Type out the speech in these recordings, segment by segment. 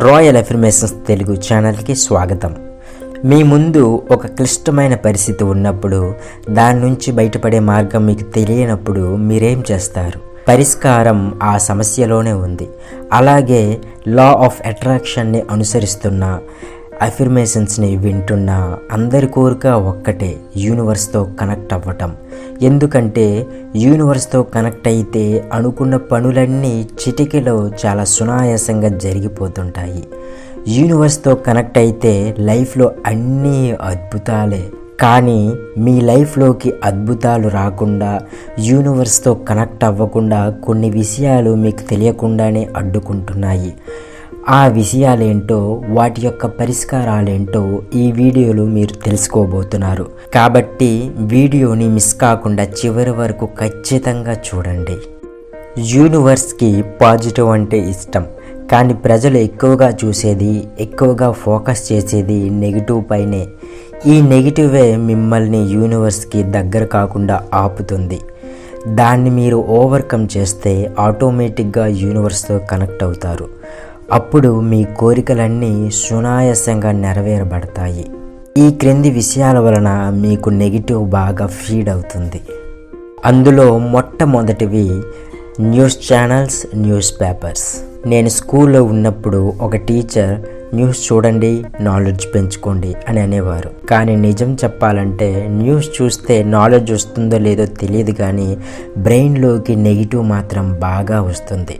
Royal affirmations Telugu ఛానల్కి స్వాగతం. మీ ముందు ఒక క్లిష్టమైన పరిస్థితి ఉన్నప్పుడు, దాని నుంచి బయటపడే మార్గం మీకు తెలియనప్పుడు మీరేం చేస్తారు? పరిష్కారం ఆ సమస్యలోనే ఉంది. అలాగే లా ఆఫ్ అట్రాక్షన్ని అనుసరిస్తున్న, అఫర్మేషన్స్ని వింటున్న అందరి కోరిక ఒక్కటే, యూనివర్స్తో కనెక్ట్ అవ్వటం. ఎందుకంటే యూనివర్స్తో కనెక్ట్ అయితే అనుకున్న పనులన్నీ చిటికెలో చాలా సునాయాసంగా జరిగిపోతుంటాయి. యూనివర్స్తో కనెక్ట్ అయితే లైఫ్లో అన్నీ అద్భుతాలే. కానీ మీ లైఫ్లోకి అద్భుతాలు రాకుండా, యూనివర్స్తో కనెక్ట్ అవ్వకుండా కొన్ని విషయాలు మీకు తెలియకుండానే అడ్డుకుంటున్నాయి. ఆ విషయాలేంటో, వాటి యొక్క పరిష్కారాలేంటో ఈ వీడియోలో మీరు తెలుసుకోబోతున్నారు. కాబట్టి వీడియోని మిస్ కాకుండా చివరి వరకు ఖచ్చితంగా చూడండి. యూనివర్స్కి పాజిటివ్ అంటే ఇష్టం, కానీ ప్రజలు ఎక్కువగా చూసేది, ఎక్కువగా ఫోకస్ చేసేది నెగిటివ్ పైనే. ఈ నెగిటివే మిమ్మల్ని యూనివర్స్కి దగ్గర కాకుండా ఆపుతుంది. దాన్ని మీరు ఓవర్కమ్ చేస్తే ఆటోమేటిక్గా యూనివర్స్తో కనెక్ట్ అవుతారు. అప్పుడు మీ కోరికలన్నీ సునాయాసంగా నెరవేరబడతాయి. ఈ క్రింది విషయాల వలన మీకు నెగిటివ్ బాగా ఫీడ్ అవుతుంది. అందులో మొట్టమొదటివి న్యూస్ ఛానల్స్, న్యూస్ పేపర్స్. నేను స్కూల్లో ఉన్నప్పుడు ఒక టీచర్ న్యూస్ చూడండి, నాలెడ్జ్ పెంచుకోండి అని అనేవారు. కానీ నిజం చెప్పాలంటే న్యూస్ చూస్తే నాలెడ్జ్ వస్తుందో లేదో తెలియదు, కానీ బ్రెయిన్లోకి నెగిటివ్ మాత్రం బాగా వస్తుంది.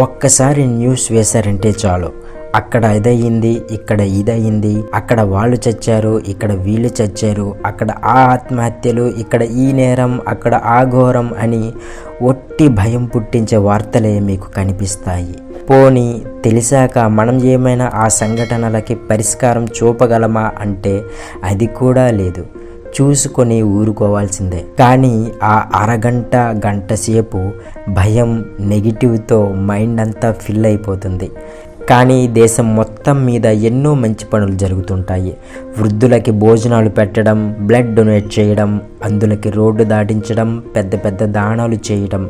ఒక్కసారి న్యూస్ వేశారంటే చాలు, అక్కడ ఇదయింది, ఇక్కడ ఇదయింది, అక్కడ వాళ్ళు చచ్చారు, ఇక్కడ వీళ్ళు చచ్చారు, అక్కడ ఆ ఆత్మహత్యలు, ఇక్కడ ఈ నేరం, అక్కడ ఆ ఘోరం అని ఒట్టి భయం పుట్టించే వార్తలే మీకు కనిపిస్తాయి. పోనీ తెలిసాక మనం ఏమైనా ఆ సంఘటనలకి పరిష్కారం చూపగలమా అంటే అది కూడా లేదు. చూసుకొని ఊరుకోవాల్సిందే. కానీ ఆ అరగంట గంట సేపు భయం, నెగిటివ్తో మైండ్ అంతా ఫిల్ అయిపోతుంది. కానీ దేశం మొత్తం మీద ఎన్నో మంచి పనులు జరుగుతుంటాయి. వృద్ధులకి భోజనాలు పెట్టడం, బ్లడ్ డొనేట్ చేయడం, అందులకి రోడ్డు దాటించడం, పెద్ద పెద్ద దానాలు చేయడం,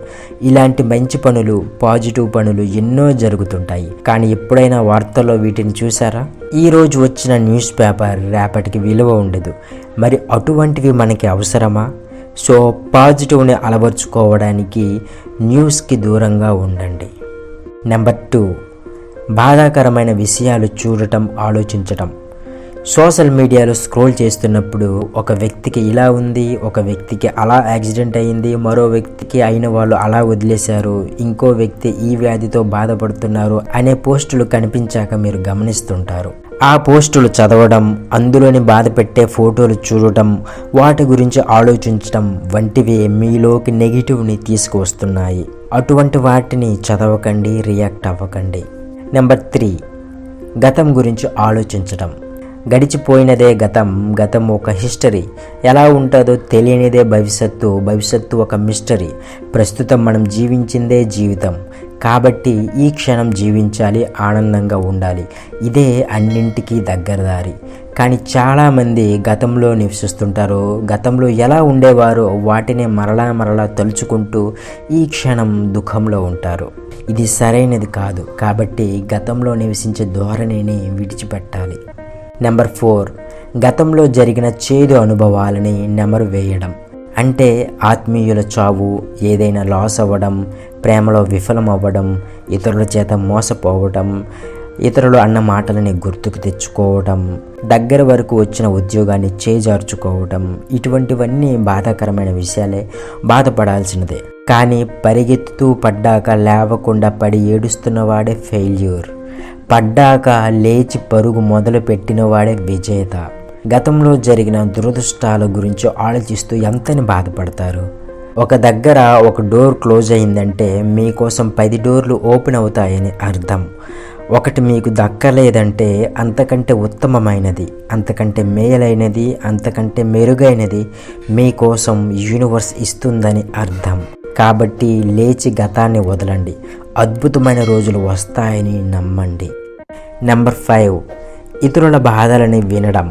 ఇలాంటి మంచి పనులు, పాజిటివ్ పనులు ఎన్నో జరుగుతుంటాయి. కానీ ఎప్పుడైనా వార్తల్లో వీటిని చూసారా? ఈరోజు వచ్చిన న్యూస్ పేపర్ రేపటికి విలువ ఉండదు. మరి అటువంటివి మనకి అవసరమా? సో పాజిటివ్ని అలవర్చుకోవడానికి న్యూస్కి దూరంగా ఉండండి. నెంబర్ 2, బాధాకరమైన విషయాలు చూడటం, ఆలోచించటం. సోషల్ మీడియాలో స్క్రోల్ చేస్తున్నప్పుడు ఒక వ్యక్తికి ఇలా ఉంది, ఒక వ్యక్తికి అలా యాక్సిడెంట్ అయింది, మరో వ్యక్తికి అయిన వాళ్ళు అలా వదిలేశారు, ఇంకో వ్యక్తి ఈ వ్యాధితో బాధపడుతున్నారు అనే పోస్టులు కనిపించాక మీరు గమనిస్తుంటారు. ఆ పోస్టులు చదవడం, అందులోని బాధ పెట్టే ఫోటోలు చూడటం, వాటి గురించి ఆలోచించడం వంటివి మీలోకి నెగిటివ్ని తీసుకువస్తున్నాయి. అటువంటి వాటిని చదవకండి, రియాక్ట్ అవ్వకండి. నెంబర్ 3, గతం గురించి ఆలోచించడం. గడిచిపోయినదే గతం, గతం ఒక హిస్టరీ. ఎలా ఉంటుందో తెలియనిదే భవిష్యత్తు, భవిష్యత్తు ఒక మిస్టరీ. ప్రస్తుతం మనం జీవించిందే జీవితం. కాబట్టి ఈ క్షణం జీవించాలి, ఆనందంగా ఉండాలి. ఇదే అన్నింటికీ దగ్గర దారి. కానీ చాలామంది గతంలో నివసిస్తుంటారు. గతంలో ఎలా ఉండేవారో వాటినే మరలా తలుచుకుంటూ ఈ క్షణం దుఃఖంలో ఉంటారు. ఇది సరైనది కాదు. కాబట్టి గతంలో నివసించే ధోరణిని విడిచిపెట్టాలి. నెంబర్ 4, గతంలో జరిగిన చేదు అనుభవాలని నెమరు వేయడం. అంటే ఆత్మీయుల చావు, ఏదైనా లాస్ అవ్వడం, ప్రేమలో విఫలం అవ్వడం, ఇతరుల చేత మోసపోవడం, ఇతరులు అన్న మాటలని గుర్తుకు తెచ్చుకోవడం, దగ్గర వరకు వచ్చిన ఉద్యోగాన్ని చేజార్చుకోవడం, ఇటువంటివన్నీ బాధాకరమైన విషయాలే, బాధపడాల్సినదే. కానీ పరిగెత్తుతూ పడ్డాక లేవకుండా పడి ఏడుస్తున్నవాడే ఫెయిల్యూర్. పడ్డాక లేచి పరుగు మొదలు పెట్టినవాడే విజేత. గతంలో జరిగిన దురదృష్టాల గురించి ఆలోచిస్తూ ఎంతని బాధపడతారు? ఒక దగ్గర ఒక డోర్ క్లోజ్ అయిందంటే మీకోసం 10 డోర్లు ఓపెన్ అవుతాయని అర్థం. ఒకటి మీకు దక్కలేదంటే అంతకంటే ఉత్తమమైనది, అంతకంటే మేలైనది, అంతకంటే మెరుగైనది మీకోసం యూనివర్స్ ఇస్తుందని అర్థం. కాబట్టి లేచి గతాన్ని వదలండి. అద్భుతమైన రోజులు వస్తాయని నమ్మండి. నెంబర్ 5, ఇతరుల బాధలని వినడం.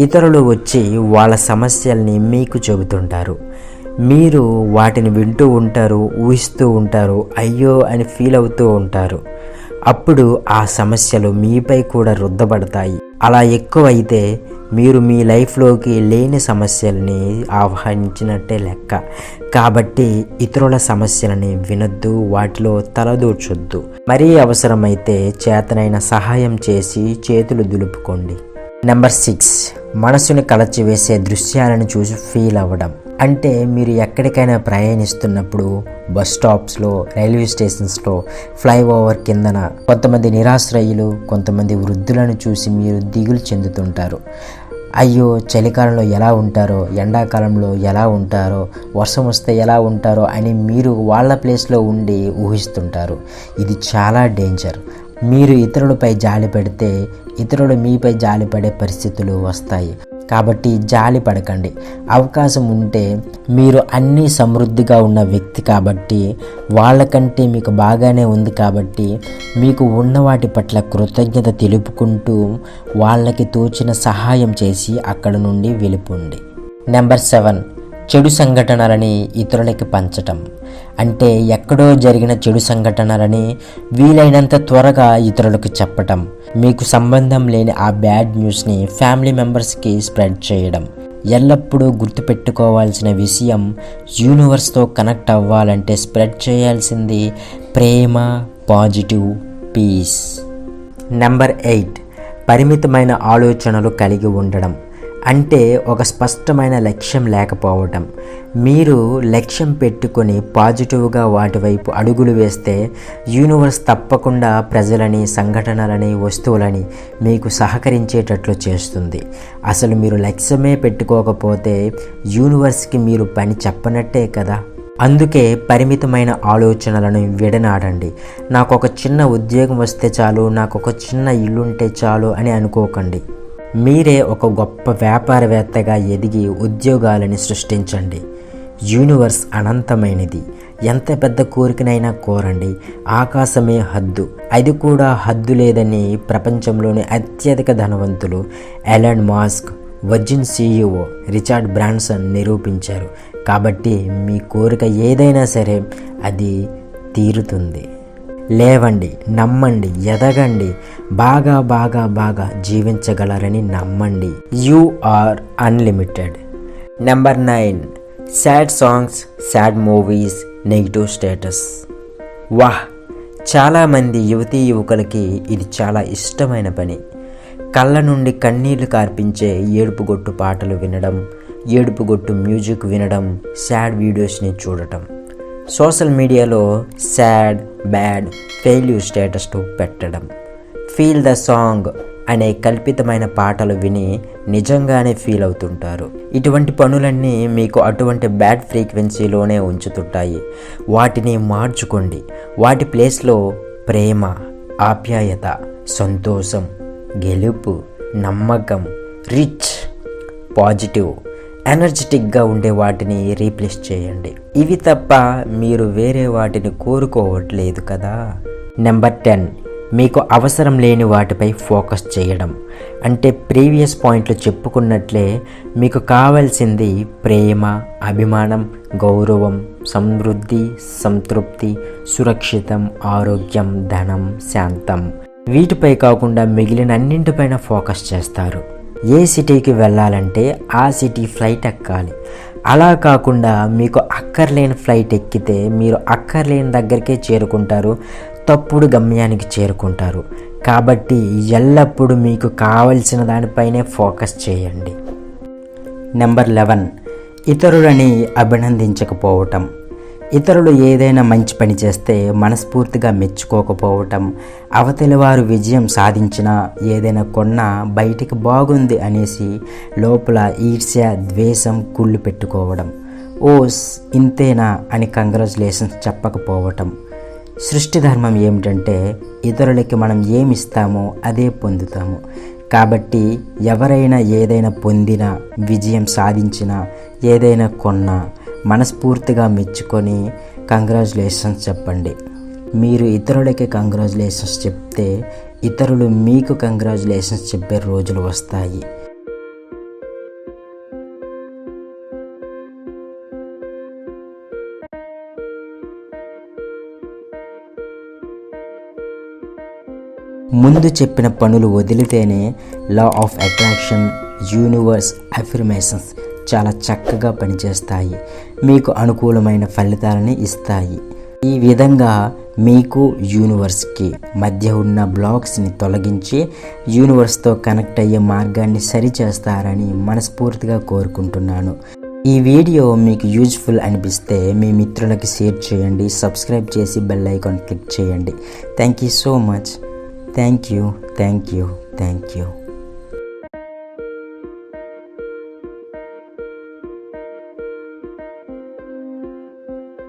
ఇతరులు వచ్చి వాళ్ళ సమస్యల్ని మీకు చెబుతుంటారు. మీరు వాటిని వింటూ ఉంటారు, ఊహిస్తూ ఉంటారు, అయ్యో అని ఫీల్ అవుతూ ఉంటారు. అప్పుడు ఆ సమస్యలు మీపై కూడా రుద్దబడతాయి. అలా ఎక్కువైతే మీరు మీ లైఫ్లోకి లేని సమస్యల్ని ఆహ్వానించినట్టే లెక్క. కాబట్టి ఇతరుల సమస్యలని వినొద్దు, వాటిలో తలదూర్చొద్దు. మరీ అవసరమైతే చేతనైన సహాయం చేసి చేతులు దులుపుకోండి. నెంబర్ 6, మనసుని కలచివేసే దృశ్యాలను చూసి ఫీల్ అవ్వడం. అంటే మీరు ఎక్కడికైనా ప్రయాణిస్తున్నప్పుడు బస్ స్టాప్స్లో, రైల్వే స్టేషన్స్లో, ఫ్లైఓవర్ కిందన కొంతమంది నిరాశ్రయులు, కొంతమంది వృద్ధులను చూసి మీరు దిగులు చెందుతుంటారు. అయ్యో, చలికాలంలో ఎలా ఉంటారో, ఎండాకాలంలో ఎలా ఉంటారో, వర్షం వస్తే ఎలా ఉంటారో అని మీరు వాళ్ళ ప్లేస్లో ఉండి ఊహిస్తుంటారు. ఇది చాలా డేంజర్. మీరు ఇతరులపై జాలి పెడితే ఇతరులు మీపై జాలి పడే పరిస్థితులు వస్తాయి. కాబట్టి జాలి పడకండి. అవకాశం ఉంటే మీరు అన్నీ సమృద్ధిగా ఉన్న వ్యక్తి కాబట్టి, వాళ్ళకంటే మీకు బాగానే ఉంది కాబట్టి మీకు ఉన్న వాటి పట్ల కృతజ్ఞత తెలుపుకుంటూ వాళ్ళకి తోచిన సహాయం చేసి అక్కడ నుండి వెళ్ళిపోండి. నెంబర్ 7, చెడు సంఘటనలని ఇతరులకి పంచటం. అంటే ఎక్కడో జరిగిన చెడు సంఘటనలని వీలైనంత త్వరగా ఇతరులకు చెప్పటం. మీకు సంబంధం లేని ఆ బ్యాడ్ న్యూస్ని ఫ్యామిలీ మెంబర్స్కి స్ప్రెడ్ చేయడం. ఎల్లప్పుడూ గుర్తుపెట్టుకోవాల్సిన విషయం, యూనివర్స్తో కనెక్ట్ అవ్వాలంటే స్ప్రెడ్ చేయాల్సింది ప్రేమ, పాజిటివ్, పీస్. నెంబర్ 8, పరిమితమైన ఆలోచనలు కలిగి ఉండడం. అంటే ఒక స్పష్టమైన లక్ష్యం లేకపోవటం. మీరు లక్ష్యం పెట్టుకొని పాజిటివ్గా వాటి వైపు అడుగులు వేస్తే యూనివర్స్ తప్పకుండా ప్రజలని, సంఘటనలని, వస్తువులని మీకు సహకరించేటట్లు చేస్తుంది. అసలు మీరు లక్ష్యమే పెట్టుకోకపోతే యూనివర్స్కి మీరు పని చెప్పనట్టే కదా. అందుకే పరిమితమైన ఆలోచనలను విడనాడండి. నాకు ఒక చిన్న ఉద్యోగం వస్తే చాలు, నాకు ఒక చిన్న ఇల్లుంటే చాలు అని అనుకోకండి. మీరే ఒక గొప్ప వ్యాపారవేత్తగా ఎదిగి ఉద్యోగాలని సృష్టించండి. యూనివర్స్ అనంతమైనది. ఎంత పెద్ద కోరికనైనా కోరండి, ఆకాశమే హద్దు. అది కూడా హద్దు లేదని ప్రపంచంలోని అత్యధిక ధనవంతులు Elon Musk, virgin CEO Richard Branson నిరూపించారు. కాబట్టి మీ కోరిక ఏదైనా సరే అది తీరుతుంది. లేవండి, నమ్మండి, ఎదగండి, బాగా బాగా బాగా జీవించగలరని నమ్మండి. You are unlimited. Number 9, sad songs, sad movies, negative status. వాహ్, చాలామంది యువతీ యువకులకి ఇది చాలా ఇష్టమైన పని. కళ్ళ నుండి కన్నీళ్లు కార్పించే ఏడుపుగొట్టు పాటలు వినడం, ఏడుపుగొట్టు మ్యూజిక్ వినడం, సాడ్ వీడియోస్ని చూడటం. సోషల్ మీడియాలో సాడ్, బ్యాడ్, ఫెయిల్యూర్ స్టేటస్ పెట్టడం. ఫీల్ ద సాంగ్ అనే కల్పితమైన పాటలు విని నిజంగానే ఫీల్ అవుతుంటారు. ఇటువంటి పనులన్నీ మీకు అటువంటి బ్యాడ్ ఫ్రీక్వెన్సీలోనే ఉంచుతుంటాయి. వాటిని మార్చుకోండి. వాటి ప్లేస్లో ప్రేమ, ఆప్యాయత, సంతోషం, గెలుపు, నమ్మకం, రిచ్, పాజిటివ్, ఎనర్జెటిక్గా ఉండే వాటిని రీప్లేస్ చేయండి. ఇవి తప్ప మీరు వేరే వాటిని కోరుకోవట్లేదు కదా. నెంబర్ 10, మీకు అవసరం లేని వాటిపై ఫోకస్ చేయడం. అంటే ప్రీవియస్ పాయింట్లు చెప్పుకున్నట్లే మీకు కావాల్సింది ప్రేమ, అభిమానం, గౌరవం, సమృద్ధి, సంతృప్తి, సురక్షితం, ఆరోగ్యం, ధనం, శాంతం. వీటిపై కాకుండా మిగిలిన అన్నింటిపైన ఫోకస్ చేస్తారు. ఏ సిటీకి వెళ్ళాలంటే ఆ సిటీ ఫ్లైట్ ఎక్కాలి. అలా కాకుండా మీకు అక్కర్లేని ఫ్లైట్ ఎక్కితే మీరు అక్కర్లేని దగ్గరికే చేరుకుంటారు, తప్పుడు గమ్యానికి చేరుకుంటారు. కాబట్టి ఎల్లప్పుడూ మీకు కావలసిన దానిపైనే ఫోకస్ చేయండి. నెంబర్ 11, ఇతరులని అభినందించకపోవటం. ఇతరులు ఏదైనా మంచి పని చేస్తే మనస్ఫూర్తిగా మెచ్చుకోకపోవటం, అవతలి వారు విజయం సాధించినా, ఏదైనా కొన్నా బయటికి బాగుంది అనేసి లోపల ఈర్ష్య, ద్వేషం, కుళ్ళు పెట్టుకోవడం. ఓస్ ఇంతేనా అని కంగ్రాచులేషన్స్ చెప్పకపోవటం. సృష్టి ధర్మం ఏమిటంటే ఇతరులకి మనం ఏమిస్తామో అదే పొందుతాము. కాబట్టి ఎవరైనా ఏదైనా పొందినా, విజయం సాధించినా, ఏదైనా కొన్నా మనస్ఫూర్తిగా మెచ్చుకొని కంగ్రాచులేషన్స్ చెప్పండి. మీరు ఇతరులకి కంగ్రాచులేషన్స్ చెప్తే ఇతరులు మీకు కంగ్రాచులేషన్స్ చెప్పే రోజులు వస్తాయి. ముందు చెప్పిన పనులు వదిలితేనే law of attraction, universe, affirmations చాలా చక్కగా పనిచేస్తాయి. మీకు అనుకూలమైన ఫలితాలని ఇస్తాయి. ఈ విధంగా మీకు యూనివర్స్కి మధ్య ఉన్న బ్లాక్స్ని తొలగించి యూనివర్స్తో కనెక్ట్ అయ్యే మార్గాన్ని సరిచేస్తారని మనస్ఫూర్తిగా కోరుకుంటున్నాను. ఈ వీడియో మీకు యూజ్ఫుల్ అనిపిస్తే మీ మిత్రులకి షేర్ చేయండి, సబ్స్క్రైబ్ చేసి బెల్ ఐకాన్ క్లిక్ చేయండి. Thank you so much. Thank you.